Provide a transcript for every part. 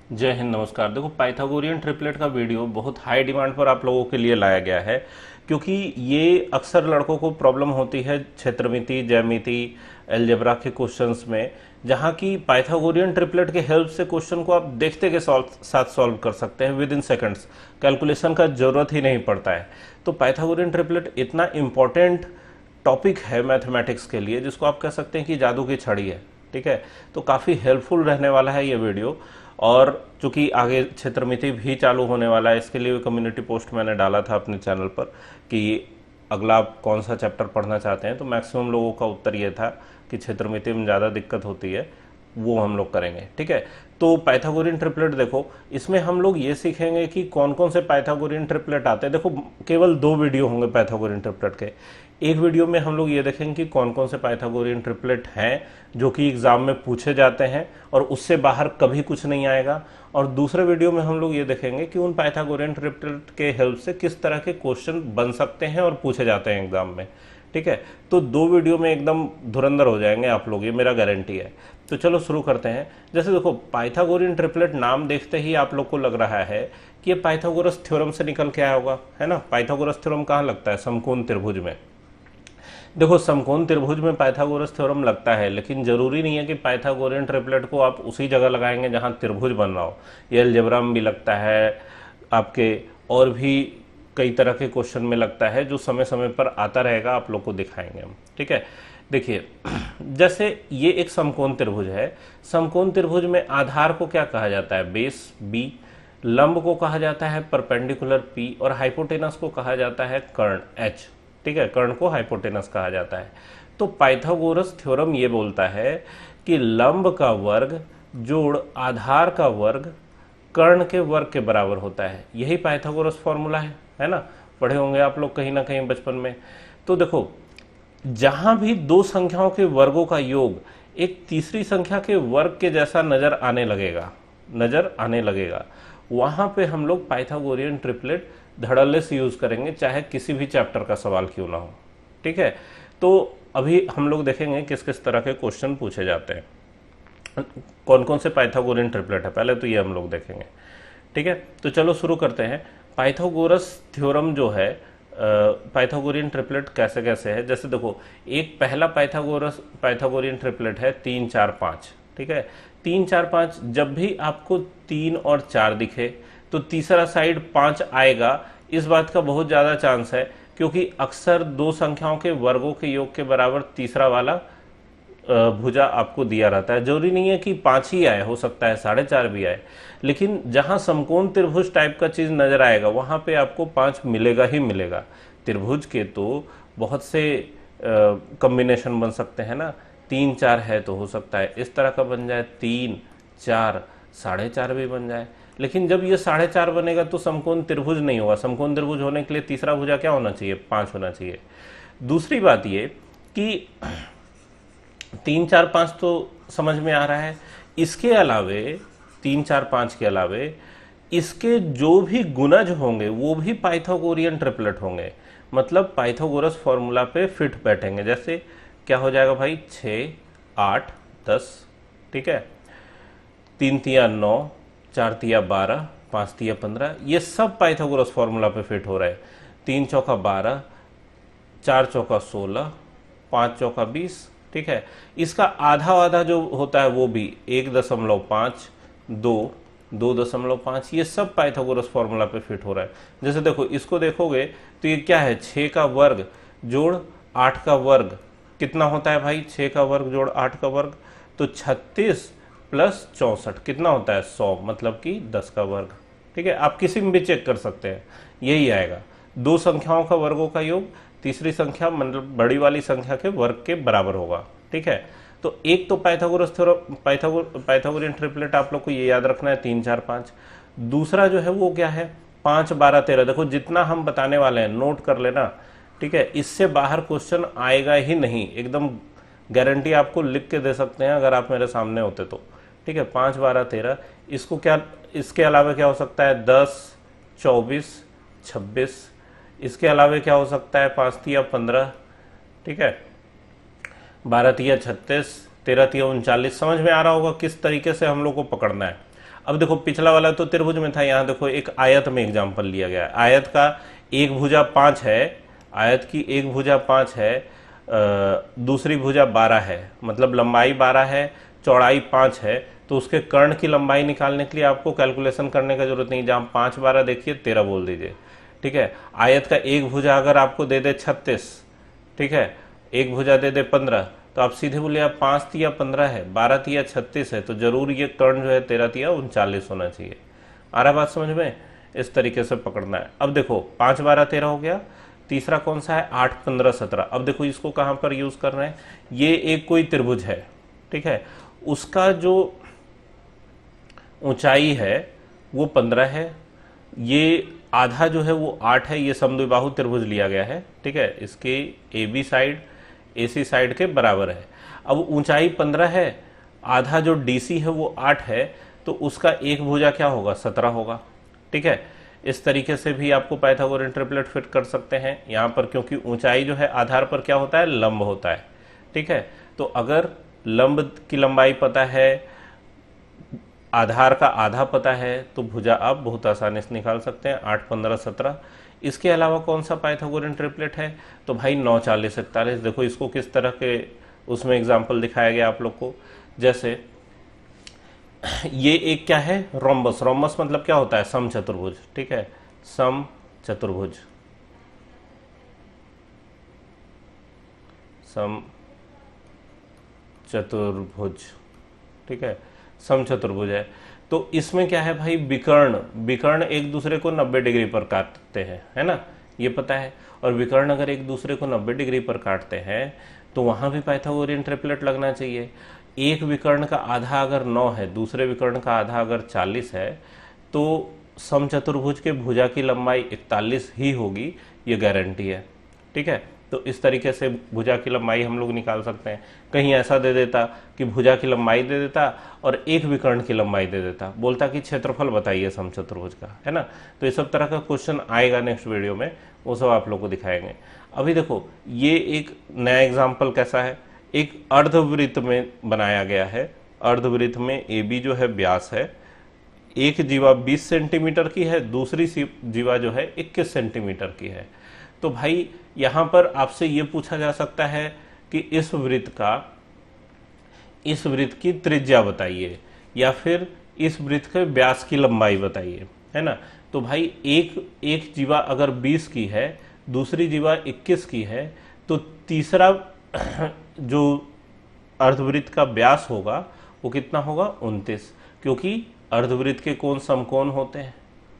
जय हिंद, नमस्कार। देखो, पाइथागोरियन ट्रिपलेट का वीडियो बहुत हाई डिमांड पर आप लोगों के लिए लाया गया है, क्योंकि ये अक्सर लड़कों को प्रॉब्लम होती है क्षेत्रमिति, ज्यामिति, अलजेब्रा के क्वेश्चंस में, जहाँ की पाइथागोरियन ट्रिपलेट के हेल्प से क्वेश्चन को आप देखते के साथ सॉल्व कर सकते हैं विद इन सेकेंड्स। कैलकुलेशन का जरूरत ही नहीं पड़ता है। तो पाइथागोरियन ट्रिपलेट इतना इंपॉर्टेंट टॉपिक है मैथमेटिक्स के लिए, जिसको आप कह सकते हैं कि जादू की छड़ी है। ठीक है, तो काफ़ी हेल्पफुल रहने वाला है ये वीडियो। और चूंकि आगे क्षेत्रमिति भी चालू होने वाला है, इसके लिए कम्युनिटी पोस्ट मैंने डाला था अपने चैनल पर कि अगला आप कौन सा चैप्टर पढ़ना चाहते हैं, तो मैक्सिमम लोगों का उत्तर ये था कि क्षेत्रमिति में ज़्यादा दिक्कत होती है, वो हम लोग करेंगे। ठीक है, तो पाइथागोरियन ट्रिपलेट देखो, इसमें हम लोग ये सीखेंगे कि कौन कौन से पाइथागोरियन ट्रिपलेट आते हैं। देखो, केवल 2 वीडियो होंगे पाइथागोरियन ट्रिपलेट के। एक वीडियो में हम लोग ये देखेंगे कि कौन कौन से पाइथागोरियन ट्रिपलेट हैं जो कि एग्जाम में पूछे जाते हैं और उससे बाहर कभी कुछ नहीं आएगा। और दूसरे वीडियो में हम लोग ये देखेंगे कि उन पाइथागोरियन ट्रिपलेट के हेल्प से किस तरह के क्वेश्चन बन सकते हैं और पूछे जाते हैं एग्जाम में। ठीक है, तो 2 वीडियो में एकदम धुरंधर हो जाएंगे आप लोग, ये मेरा गारंटी है। तो चलो शुरू करते हैं। जैसे देखो, पाइथागोरियन ट्रिपलेट नाम देखते ही आप लोग को लग रहा है कि ये पाइथागोरस थ्योरम से निकल के आया होगा, है ना। पाइथागोरस थ्योरम कहाँ लगता है? समकोण त्रिभुज में। देखो, समकोण त्रिभुज में पाइथागोरस थ्योरम लगता है, लेकिन जरूरी नहीं है कि पाइथागोरियन ट्रिपलेट को आप उसी जगह लगाएंगे जहां त्रिभुज बन रहा हो। ये अलजेब्रा में भी लगता है आपके, और भी कई तरह के क्वेश्चन में लगता है, जो समय समय पर आता रहेगा, आप लोग को दिखाएंगे हम। ठीक है, देखिए, जैसे ये एक समकोण त्रिभुज है। समकोण त्रिभुज में आधार को क्या कहा जाता है? Base B. लंब को कहा जाता है परपेंडिकुलर पी, और हाइपोटेनस को कहा जाता है कर्ण एच। ठीक है, कर्ण को हाइपोटेनस कहा जाता है। तो पाइथागोरस थ्योरम ये बोलता है कि लंब का वर्ग जोड़ आधार का वर्ग कर्ण के वर्ग के बराबर होता है। यही पाइथागोरस फॉर्मूला है ना। पढ़े होंगे आप लोग कहीं ना कहीं बचपन में। तो देखो, जहां भी 2 संख्याओं के वर्गों का योग एक तीसरी संख्या के वर्ग के जैसा नजर आने लगेगा, वहां पे हम लोग पाइथागोरियन ट्रिपलेट धड़ल्ले से यूज करेंगे, चाहे किसी भी चैप्टर का सवाल क्यों ना हो। ठीक है, तो अभी हम लोग देखेंगे किस किस तरह के क्वेश्चन पूछे जाते हैं, कौन कौन से पाइथागोरियन ट्रिपलेट है, पहले तो ये हम लोग देखेंगे। ठीक है, तो चलो शुरू करते हैं। पाइथागोरस थ्योरम जो है, पाइथागोरियन ट्रिपलेट कैसे कैसे है। जैसे देखो, एक पहला पाइथागोरियन ट्रिपलेट है 3 4 5। ठीक है, 3 4 5, जब भी आपको 3 और 4 दिखे तो तीसरा साइड 5 आएगा। इस बात का बहुत ज़्यादा चांस है, क्योंकि अक्सर 2 संख्याओं के वर्गों के योग के बराबर तीसरा वाला भुजा आपको दिया रहता है। जरूरी नहीं है कि 5 ही आए, हो सकता है 4.5 भी आए, लेकिन जहां समकोण त्रिभुज टाइप का चीज नजर आएगा वहां पे आपको 5 मिलेगा ही मिलेगा। त्रिभुज के तो बहुत से कॉम्बिनेशन बन सकते हैं ना। 3 4 है तो हो सकता है इस तरह का बन जाए, 3 4 4.5 भी बन जाए। लेकिन जब ये 4.5 बनेगा तो समकोण त्रिभुज नहीं होगा। समकोण त्रिभुज होने के लिए तीसरा भुजा क्या होना चाहिए? 5 होना चाहिए। दूसरी बात ये कि 3 4 5 तो समझ में आ रहा है। इसके अलावे 3 4 5 के अलावे इसके जो भी गुणज होंगे वो भी पाइथागोरियन ट्रिपलेट होंगे, मतलब पाइथागोरस फॉर्मूला पे फिट बैठेंगे। जैसे क्या हो जाएगा भाई? 6 8 10। ठीक है, 3 तिया 9, 4 तिया 12, 5 तिया 15, ये सब पाइथागोरस फॉर्मूला पे फिट हो रहा है। 3 चौका 12, 4 चौका 16, 5 चौका 20। ठीक है, इसका आधा आधा जो होता है वो भी 1.5, 2, 2.5, ये सब पाइथागोरस फॉर्मूला पे फिट हो रहा है। जैसे देखो, इसको देखोगे तो ये क्या है? 6 का वर्ग जोड़ 8 का वर्ग कितना होता है भाई? 6 का वर्ग जोड़ 8 का वर्ग, तो 36 प्लस 64 कितना होता है? 100, मतलब कि 10 का वर्ग। ठीक है, आप किसी में भी चेक कर सकते हैं, यही आएगा। 2 संख्याओं का वर्गों का योग तीसरी संख्या मतलब बड़ी वाली संख्या के वर्ग के बराबर होगा। ठीक है, तो एक तो पाइथागोरस थ्योरम, पाइथागोरियन ट्रिपलेट आप लोग को ये याद रखना है 3 4 5। दूसरा जो है वो क्या है? 5 12 13। देखो, जितना हम बताने वाले हैं नोट कर लेना। ठीक है, इससे बाहर क्वेश्चन आएगा ही नहीं, एकदम गारंटी आपको लिख के दे सकते हैं अगर आप मेरे सामने होते तो। ठीक है, 5 12 13। इसको क्या, इसके अलावा क्या हो सकता है? 10 24 26। इसके अलावा क्या हो सकता है? 5 तिया 15। ठीक है, 12 तिया 36, 13 तिया 39। समझ में आ रहा होगा किस तरीके से हम लोग को पकड़ना है। अब देखो पिछला वाला तो त्रिभुज में था, यहाँ देखो एक आयत में एग्जाम्पल लिया गया है। आयत का एक भुजा 5 है, आयत की एक भुजा 5 है, दूसरी भुजा 12 है, मतलब लंबाई 12 है, चौड़ाई 5 है। तो उसके कर्ण की लंबाई निकालने के लिए आपको कैलकुलेशन करने का जरूरत नहीं, जहाँ 5 12 देखिए 13 बोल दीजिए, ठीक है। आयत का एक भुजा अगर आपको दे दे 36, ठीक है, एक भुजा दे दे 15, तो आप सीधे बोले आप 5 तिया 15 है, 12 तिया 36 है, तो जरूर ये कर्ण जो है 13 तिया 39 होना चाहिए। आ रहा बात समझ में? इस तरीके से पकड़ना है। अब देखो 5 12 13 हो गया। तीसरा कौन सा है? 8 15 17। अब देखो इसको कहां पर यूज कर रहे हैं? ये एक कोई त्रिभुज है, ठीक है, उसका जो ऊंचाई है वो 15 है, ये आधा जो है वो 8 है, ये समद्विबाहु त्रिभुज लिया गया है, ठीक है, इसके A B side AC side के बराबर है। अब ऊंचाई 15 है, आधा जो DC है वो 8 है, तो उसका एक भुजा क्या होगा? 17 होगा, ठीक है। इस तरीके से भी आपको पाइथागोरियन ट्रिपलेट फिट कर सकते हैं। यहाँ पर क्योंकि ऊंचाई जो है आधार पर क्या होता है? लंब होता है, ठीक है। तो अगर लंब की लंबाई पता है, आधार का आधा पता है, तो भुजा आप बहुत आसानी से निकाल सकते हैं, 8 15 17। इसके अलावा कौन सा पाइथागोरियन ट्रिपलेट है? तो भाई 9 40 41। देखो इसको किस तरह के उसमें एग्जाम्पल दिखाया गया आप लोग को। जैसे ये एक क्या है? रोम्बस। रोम्बस मतलब क्या होता है? समचतुर्भुज, ठीक है, समचतुर्भुज, समचतुर्भुज, ठीक है, समचतुर्भुज है। तो इसमें क्या है भाई? विकर्ण, विकर्ण एक दूसरे को 90 डिग्री पर काटते हैं, है ना, ये पता है। और विकर्ण अगर एक दूसरे को 90 डिग्री पर काटते हैं तो वहां भी पाइथागोरियन ट्रिपलेट लगना चाहिए। एक विकर्ण का आधा अगर 9 है, दूसरे विकर्ण का आधा अगर 40 है, तो समचतुर्भुज के भुजा की लंबाई 41 ही होगी, ये गारंटी है, ठीक है। तो इस तरीके से भुजा की लंबाई हम लोग निकाल सकते हैं। कहीं ऐसा दे देता कि भुजा की लंबाई दे देता और एक विकर्ण की लंबाई दे देता, बोलता कि क्षेत्रफल बताइए समचतुर्भुज का, है ना। तो ये सब तरह का क्वेश्चन आएगा नेक्स्ट वीडियो में, वो सब आप लोग को दिखाएंगे। अभी देखो ये एक नया एग्जाम्पल कैसा है? एक अर्धवृत्त में बनाया गया है। अर्धवृत्त में AB जो है व्यास है, एक जीवा 20 सेंटीमीटर की है, दूसरी जीवा जो है 21 सेंटीमीटर की है। तो भाई यहां पर आपसे यह पूछा जा सकता है कि इस वृत्त की त्रिज्या बताइए, या फिर इस वृत्त के व्यास की लंबाई बताइए, है ना। तो भाई एक जीवा अगर 20 की है, दूसरी जीवा 21 की है, तो तीसरा जो अर्धवृत्त का व्यास होगा वो कितना होगा? 29। क्योंकि अर्धवृत्त के कोण समकोण होते हैं,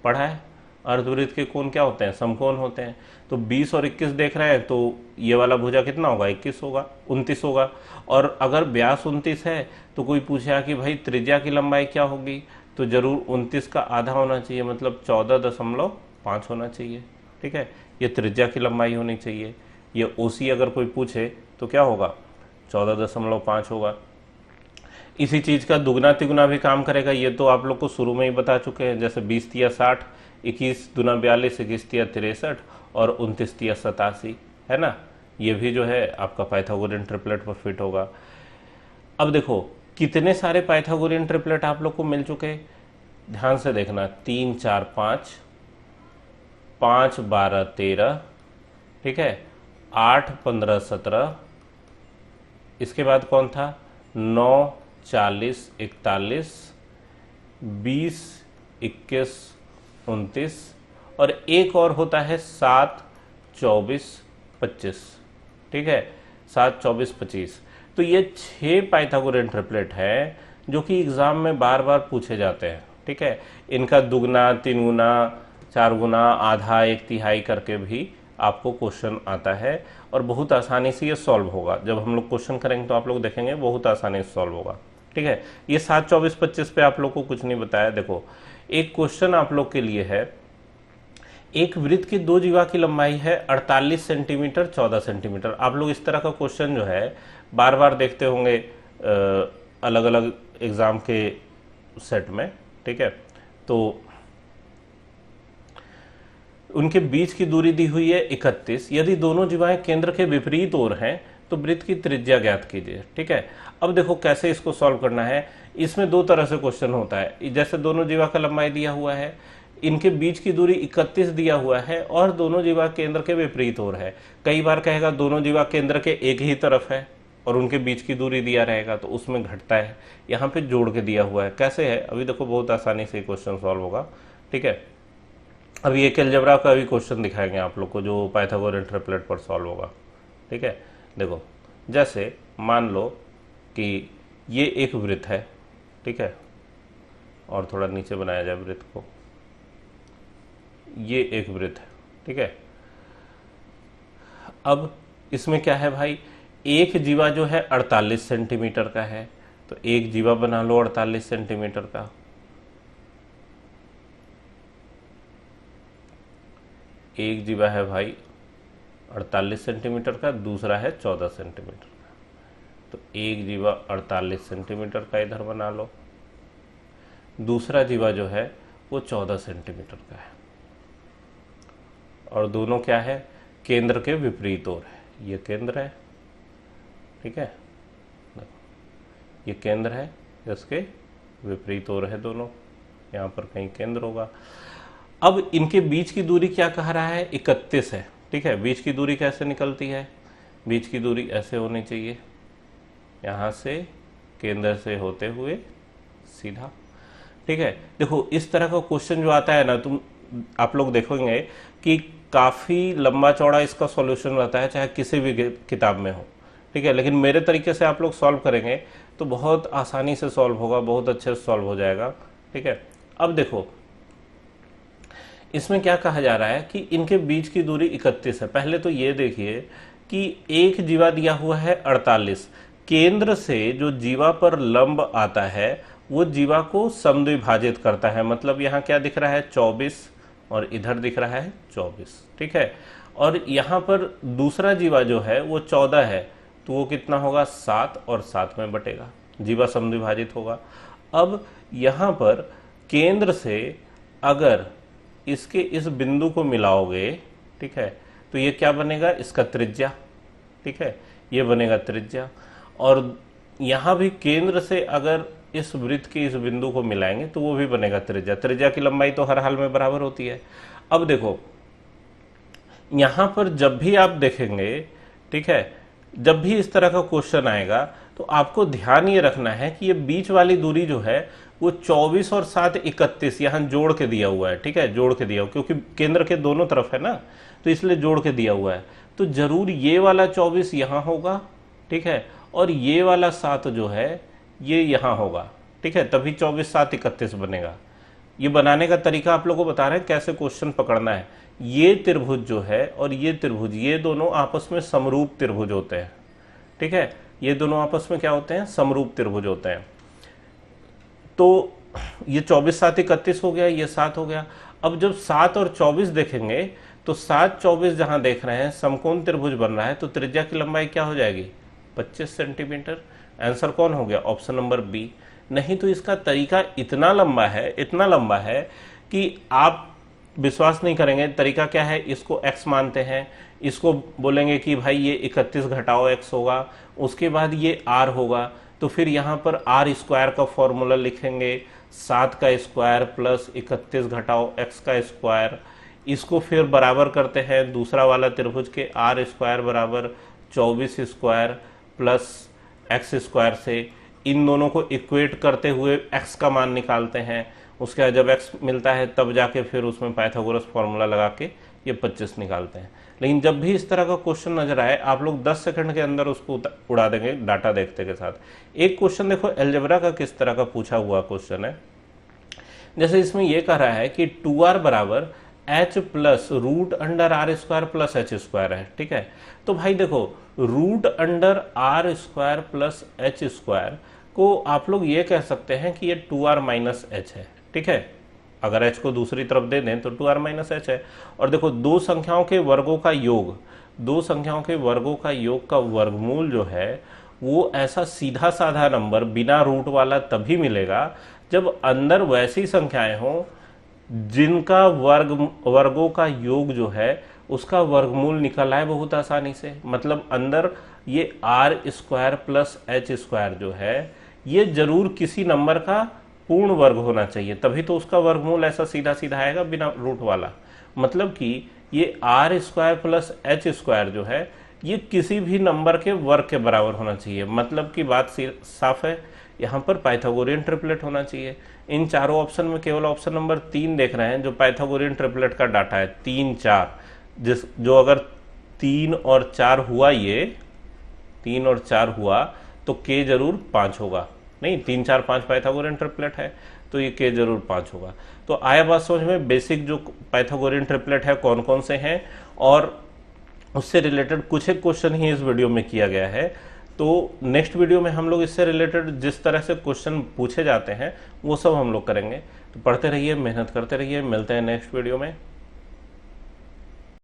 पढ़ा है, अर्धवृत्त के कोण क्या होते हैं? समकोण होते हैं। तो 20 और 21 देख रहे हैं, तो ये वाला भुजा कितना होगा? 21 होगा, 29 होगा। और अगर व्यास 29 है तो कोई पूछा कि भाई त्रिज्या की लंबाई क्या होगी, तो जरूर 29 का आधा होना चाहिए, मतलब 14.5 होना चाहिए, ठीक है। ये त्रिज्या की लंबाई होनी चाहिए। ये OC अगर कोई पूछे तो क्या होगा? 14.5 होगा। इसी चीज का दुगना तिगुना भी काम करेगा, ये तो आप लोग को शुरू में ही बता चुके हैं। जैसे 20 तिया 60, 21 दूना 42, 21 तिया 63 और 29 तिया 87, है ना। ये भी जो है आपका पाइथागोरियन ट्रिपलेट पर फिट होगा। अब देखो कितने सारे पाइथागोरियन ट्रिपलेट आप लोग को मिल चुके, ध्यान से देखना। 3 4 5, 5 12 13, ठीक है, 8 15 17, इसके बाद कौन था? 9 40 41, 20 21 29, और एक और होता है 7 24 25, ठीक है, 7 24 25। तो ये 6 पाइथागोरियन ट्रिपलेट है जो कि एग्जाम में बार बार पूछे जाते हैं, ठीक है। इनका दुगना, तीन गुना, 4 गुना, आधा, 1/3 करके भी आपको क्वेश्चन आता है, और बहुत आसानी से ये सॉल्व होगा। जब हम लोग क्वेश्चन करेंगे तो आप लोग देखेंगे बहुत आसानी से सॉल्व होगा, ठीक है। ये 7 24 25 पे आप लोग को कुछ नहीं बताया। देखो एक क्वेश्चन आप लोग के लिए है, एक वृत्त की 2 जीवा की लंबाई है 48 सेंटीमीटर 14 सेंटीमीटर। आप लोग इस तरह का क्वेश्चन जो है बार बार देखते होंगे अलग अलग एग्जाम के सेट में, ठीक है। तो उनके बीच की दूरी दी हुई है 31। यदि दोनों जीवाएं केंद्र के विपरीत ओर हैं तो वृत्त की त्रिज्या ज्ञात कीजिए। ठीक है, अब देखो कैसे इसको सॉल्व करना है। इसमें दो तरह से क्वेश्चन होता है, जैसे दोनों जीवा का लंबाई दिया हुआ है, इनके बीच की दूरी 31 दिया हुआ है और दोनों जीवा केंद्र के विपरीत ओर है। कई बार कहेगा दोनों जीवा केंद्र के एक ही तरफ है और उनके बीच की दूरी दिया रहेगा तो उसमें घटता है, यहाँ पे जोड़ के दिया हुआ है। कैसे है अभी देखो, बहुत आसानी से क्वेश्चन सॉल्व होगा। ठीक है, अभी एक अलजेब्रा का भी क्वेश्चन दिखाएंगे आप लोग को जो पाइथागोरन ट्रिपलेट पर सॉल्व होगा। ठीक है, देखो जैसे मान लो कि ये एक वृत्त है। ठीक है, और थोड़ा नीचे बनाया जाए वृत्त को, ये एक वृत्त है। ठीक है, अब इसमें क्या है भाई, एक जीवा जो है 48 सेंटीमीटर का है, तो एक जीवा बना लो 48 सेंटीमीटर का। एक जीवा है भाई 48 सेंटीमीटर का, दूसरा है 14 सेंटीमीटर का, तो एक जीवा 48 सेंटीमीटर का इधर बना लो, दूसरा जीवा जो है वो 14 सेंटीमीटर का है, और दोनों क्या है, केंद्र के विपरीत ओर है। ये केंद्र है, ठीक है, ये केंद्र है, इसके विपरीत ओर है दोनों, यहाँ पर कहीं केंद्र होगा। अब इनके बीच की दूरी क्या कह रहा है, 31 है। ठीक है, बीच की दूरी कैसे निकलती है, बीच की दूरी ऐसे होनी चाहिए, यहाँ से केंद्र से होते हुए सीधा। ठीक है, देखो इस तरह का क्वेश्चन जो आता है ना, आप लोग देखोगे कि काफ़ी लंबा चौड़ा इसका सॉल्यूशन रहता है, चाहे किसी भी किताब में हो। ठीक है, लेकिन मेरे तरीके से आप लोग सॉल्व करेंगे तो बहुत आसानी से सॉल्व होगा, बहुत अच्छे से सॉल्व हो जाएगा। ठीक है, अब देखो इसमें क्या कहा जा रहा है कि इनके बीच की दूरी 31 है। पहले तो ये देखिए कि एक जीवा दिया हुआ है 48, केंद्र से जो जीवा पर लंब आता है वो जीवा को समद्विभाजित करता है, मतलब यहाँ क्या दिख रहा है 24 और इधर दिख रहा है 24। ठीक है, और यहाँ पर दूसरा जीवा जो है वो 14 है, तो वो कितना होगा 7 और 7 में बटेगा, जीवा समद्विभाजित होगा। अब यहाँ पर केंद्र से अगर इसके इस बिंदु को मिलाओगे, ठीक है, तो ये क्या बनेगा, इसका त्रिज्या। ठीक है, ये बनेगा त्रिज्या, और यहाँ भी केंद्र से अगर इस वृत्त के इस बिंदु को मिलाएंगे तो वो भी बनेगा त्रिज्या। त्रिज्या की लंबाई तो हर हाल में बराबर होती है। अब देखो यहाँ पर जब भी आप देखेंगे, ठीक है, जब भी इस तरह का क्वेश्चन आएगा तो आपको ध्यान ये रखना है कि ये बीच वाली दूरी जो है वो 24 और 7 31 यहाँ जोड़ के दिया हुआ है। ठीक है, जोड़ के दिया हुआ, क्योंकि केंद्र के दोनों तरफ है ना, तो इसलिए जोड़ के दिया हुआ है, तो जरूर ये वाला 24 यहाँ होगा। ठीक है, और ये वाला 7 जो है ये यहाँ होगा। ठीक है, तभी 24 7 31 बनेगा। ये बनाने का तरीका आप लोगों को बता रहे हैं कैसे क्वेश्चन पकड़ना है। ये त्रिभुज जो है और ये त्रिभुज, ये दोनों आपस में समरूप त्रिभुज होते हैं। ठीक है, ये दोनों आपस में क्या होते हैं, समरूप त्रिभुज होते हैं। तो ये 24 7 31 हो गया, ये 7 हो गया। अब जब 7 और 24 देखेंगे तो 7 24 जहां देख रहे हैं समकोण त्रिभुज बन रहा है, तो त्रिज्या की लंबाई क्या हो जाएगी, 25 सेंटीमीटर। आंसर कौन हो गया, ऑप्शन नंबर बी। नहीं तो इसका तरीका इतना लंबा है, इतना लंबा है कि आप विश्वास नहीं करेंगे। तरीका क्या है, इसको x मानते हैं, इसको बोलेंगे कि भाई ये 31 घटाओ x होगा, उसके बाद ये r होगा, तो फिर यहाँ पर r स्क्वायर का फॉर्मूला लिखेंगे, 7 का स्क्वायर प्लस 31 घटाओ x का स्क्वायर, इसको फिर बराबर करते हैं दूसरा वाला त्रिभुज के, r स्क्वायर बराबर 24 स्क्वायर प्लस x स्क्वायर से, इन दोनों को इक्वेट करते हुए x का मान निकालते हैं। उसके बाद जब x मिलता है तब जाके फिर उसमें पाइथागोरस फॉर्मूला लगा के ये 25 निकालते हैं। लेकिन जब भी इस तरह का क्वेश्चन नजर आए आप लोग 10 सेकंड के अंदर उसको उड़ा देंगे डाटा देखते के साथ। एक क्वेश्चन देखो अलजेब्रा का किस तरह का पूछा हुआ क्वेश्चन है। जैसे इसमें यह कह रहा है कि 2r बराबर h plus root under r square plus h square है। ठीक है, तो भाई देखो root under r square plus h square को आप लोग ये कह सकते हैं कि ये 2r माइनस एच है। ठीक है, अगर h को दूसरी तरफ दे दें तो 2r माइनस एच है। और देखो दो संख्याओं के वर्गों का योग, दो संख्याओं के वर्गों का योग का वर्गमूल जो है वो ऐसा सीधा साधा नंबर बिना रूट वाला तभी मिलेगा जब अंदर वैसी संख्याएं हों जिनका वर्गों का योग जो है उसका वर्गमूल निकल आए बहुत आसानी से। मतलब अंदर ये r square plus h square जो है ये जरूर किसी नंबर का पूर्ण वर्ग होना चाहिए, तभी तो उसका वर्गमूल ऐसा सीधा सीधा आएगा बिना रूट वाला। मतलब कि ये r square plus h square जो है ये किसी भी नंबर के वर्ग के बराबर होना चाहिए। मतलब की बात साफ है, यहाँ पर पाइथागोरियन ट्रिपलेट होना चाहिए। इन चारों ऑप्शन में केवल ऑप्शन नंबर 3 देख रहे हैं जो पाइथागोरियन ट्रिपलेट का डाटा है, 3 4, जो अगर 3 और 4 हुआ, ये 3 और 4 हुआ तो के जरूर 5 होगा। नहीं, 3 4 5 पाइथागोरियन ट्रिपलेट है तो ये के जरूर 5 होगा। तो आया बात समझ में, बेसिक जो पाइथागोरियन ट्रिपलेट है कौन कौन से हैं, और उससे रिलेटेड कुछ एक क्वेश्चन ही इस वीडियो में किया गया है। तो नेक्स्ट वीडियो में हम लोग इससे रिलेटेड जिस तरह से क्वेश्चन पूछे जाते हैं वो सब हम लोग करेंगे। तो पढ़ते रहिए, मेहनत करते रहिए, मिलते हैं नेक्स्ट वीडियो में।